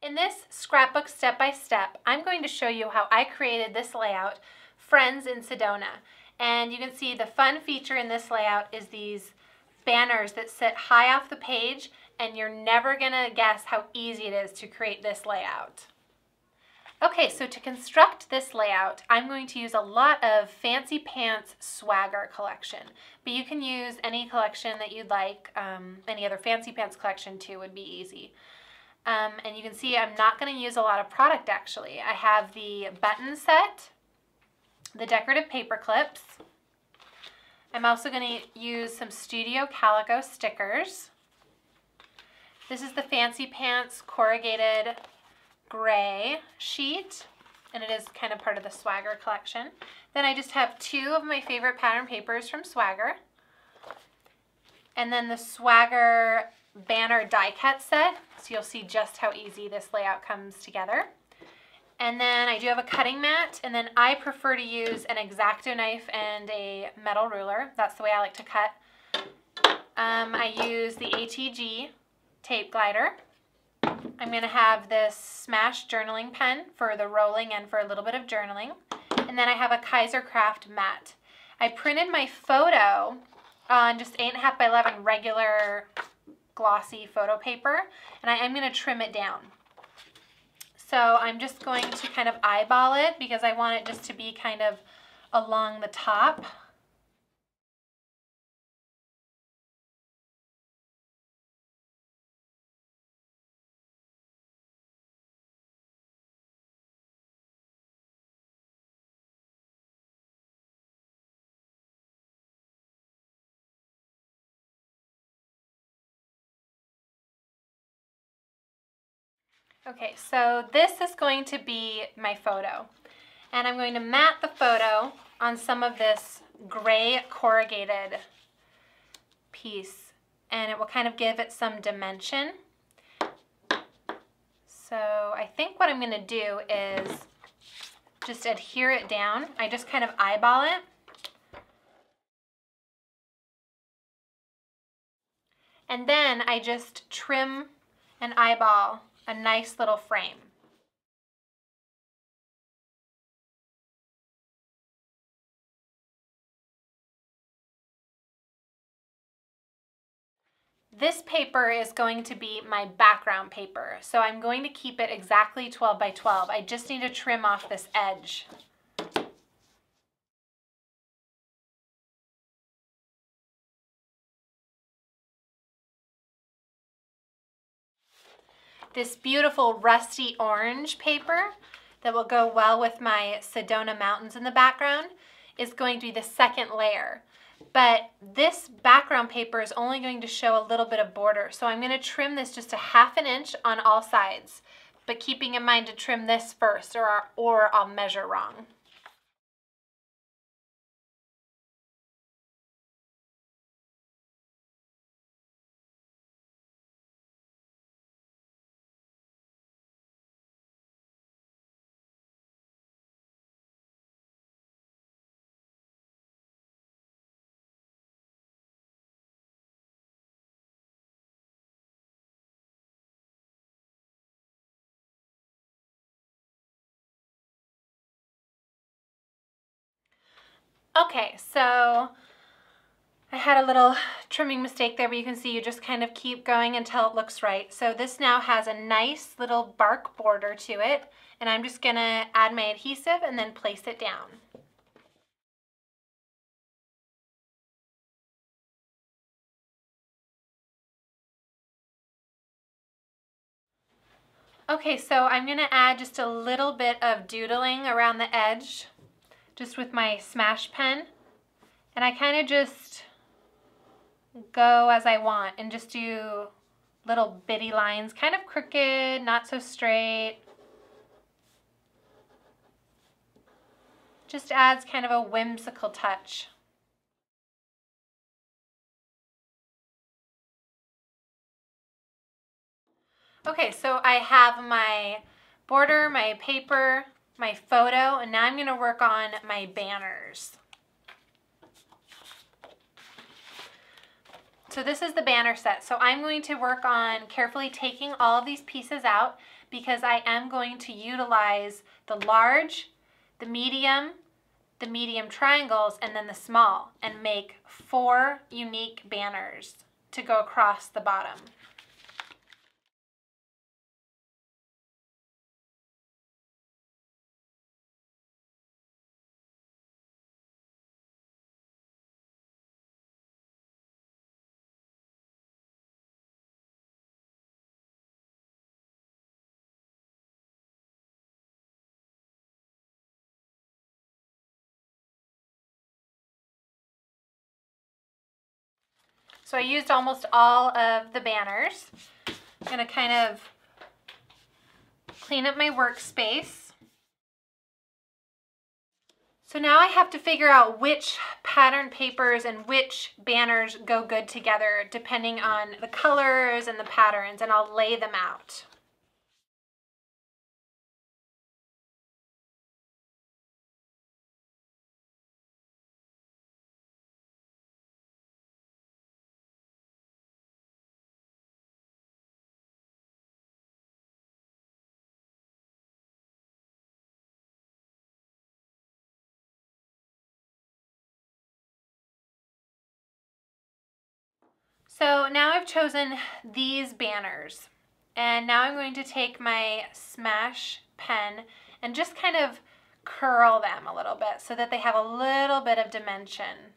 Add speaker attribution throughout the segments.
Speaker 1: In this scrapbook step-by-step, I'm going to show you how I created this layout, Friends in Sedona. And you can see the fun feature in this layout is these banners that sit high off the page, and you're never gonna guess how easy it is to create this layout. Okay, so to construct this layout, I'm going to use a lot of Fancy Pants Swagger collection, but you can use any collection that you'd like. Any other Fancy Pants collection too would be easy. And you can see I'm not going to use a lot of product actually. I have the button set, the decorative paper clips. I'm also going to use some Studio Calico stickers. This is the Fancy Pants corrugated gray sheet, and it is kind of part of the Swagger collection. Then I just have two of my favorite pattern papers from Swagger. And then the Swagger banner die cut set, so you'll see just how easy this layout comes together. And then I do have a cutting mat, and then I prefer to use an X-Acto knife and a metal ruler. That's the way I like to cut. I use the ATG tape glider. I'm going to have this Smash journaling pen for the rolling and for a little bit of journaling. And then I have a Kaiser Craft mat. I printed my photo on just 8.5 by 11 regular glossy photo paper, and I'm going to trim it down. So I'm just going to kind of eyeball it because I want it just to be kind of along the top. Okay, so this is going to be my photo, and I'm going to mat the photo on some of this gray corrugated piece, and it will kind of give it some dimension. So I think what I'm going to do is just adhere it down. I just kind of eyeball it. And then I just trim and eyeball a nice little frame. This paper is going to be my background paper, so I'm going to keep it exactly 12 by 12. I just need to trim off this edge. This beautiful rusty orange paper that will go well with my Sedona mountains in the background is going to be the second layer. But this background paper is only going to show a little bit of border, so I'm going to trim this just a ½ inch on all sides, but keeping in mind to trim this first or I'll measure wrong. Okay, so I had a little trimming mistake there, but you can see you just kind of keep going until it looks right. So this now has a nice little bark border to it, and I'm just going to add my adhesive and then place it down. Okay, so I'm going to add just a little bit of doodling around the edge, just with my Smash pen, and I kind of just go as I want and just do little bitty lines, kind of crooked, not so straight. Just adds kind of a whimsical touch. Okay, so I have my border, my paper, my photo, and now I'm going to work on my banners. So this is the banner set. So I'm going to work on carefully taking all of these pieces out because I am going to utilize the large, the medium triangles, and then the small, and make 4 unique banners to go across the bottom. So I used almost all of the banners. I'm going to kind of clean up my workspace. So now I have to figure out which pattern papers and which banners go good together depending on the colors and the patterns, and I'll lay them out. So now I've chosen these banners, and now I'm going to take my Smash pen and just kind of curl them a little bit so that they have a little bit of dimension.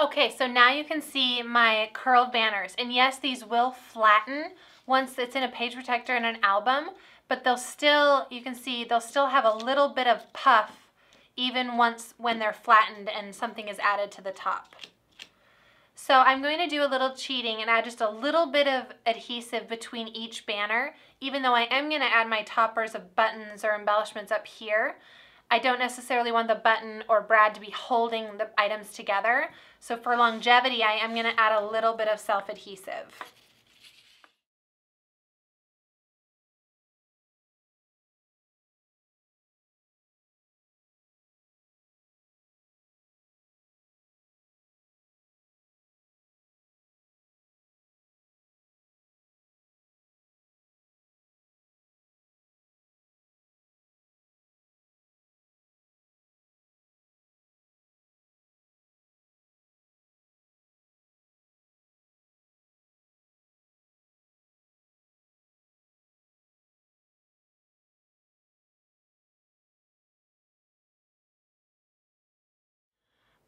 Speaker 1: Okay, so now you can see my curled banners, and yes, these will flatten once it's in a page protector in an album, but they'll still, you can see, they'll still have a little bit of puff even when they're flattened and something is added to the top. So I'm going to do a little cheating and add just a little bit of adhesive between each banner, even though I am going to add my toppers of buttons or embellishments up here. I don't necessarily want the button or brad to be holding the items together. So for longevity, I am going to add a little bit of self-adhesive.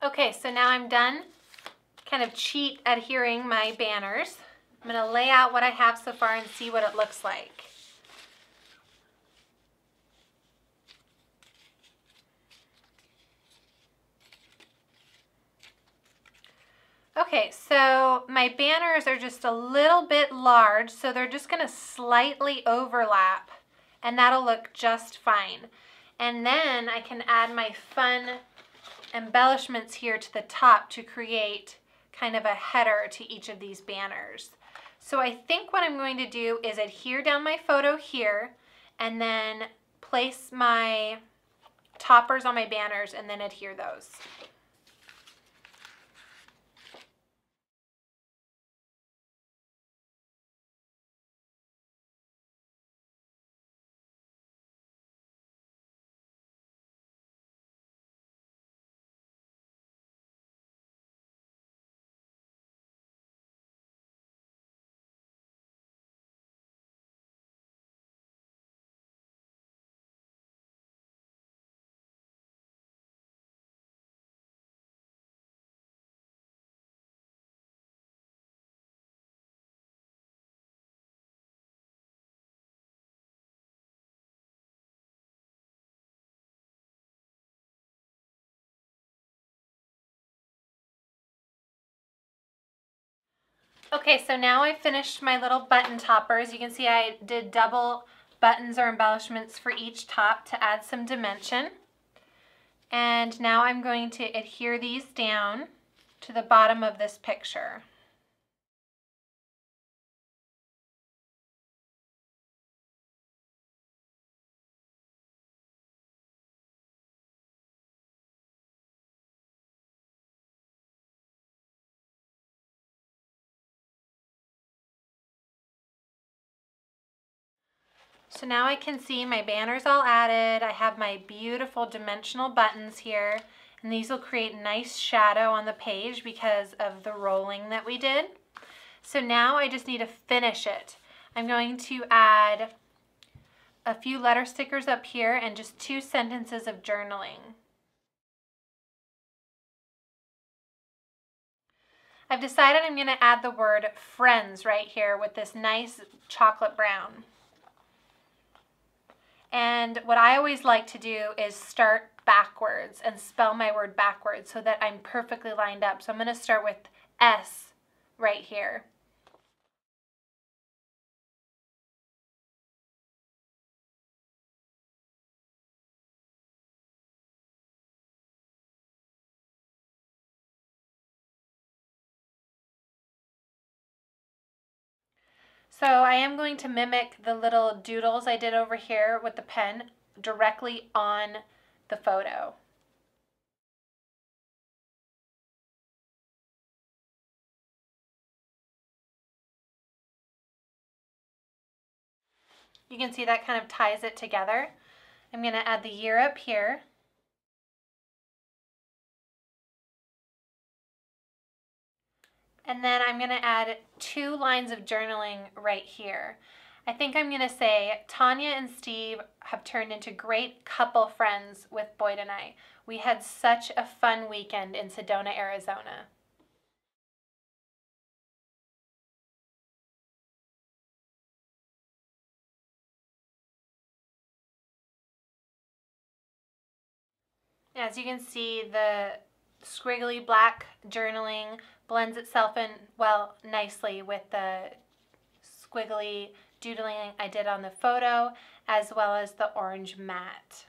Speaker 1: Okay, so now I'm done kind of cheat adhering my banners. I'm going to lay out what I have so far and see what it looks like. Okay, so my banners are just a little bit large, so they're just going to slightly overlap, and that'll look just fine. And then I can add my fun embellishments here to the top to create kind of a header to each of these banners. So I think what I'm going to do is adhere down my photo here and then place my toppers on my banners and then adhere those. Okay, so now I've finished my little button toppers. You can see I did double buttons or embellishments for each top to add some dimension. And now I'm going to adhere these down to the bottom of this picture. So now I can see my banners all added. I have my beautiful dimensional buttons here, and these will create nice shadow on the page because of the rolling that we did. So now I just need to finish it. I'm going to add a few letter stickers up here and just 2 sentences of journaling. I've decided I'm going to add the word friends right here with this nice chocolate brown. And what I always like to do is start backwards and spell my word backwards so that I'm perfectly lined up. So I'm going to start with S right here. So I am going to mimic the little doodles I did over here with the pen directly on the photo. You can see that kind of ties it together. I'm going to add the year up here. And then I'm going to add 2 lines of journaling right here. I think I'm going to say, Tanya and Steve have turned into great couple friends with Boyd and I. We had such a fun weekend in Sedona, Arizona. As you can see, the squiggly black journaling blends itself in, well, nicely with the squiggly doodling I did on the photo, as well as the orange matte.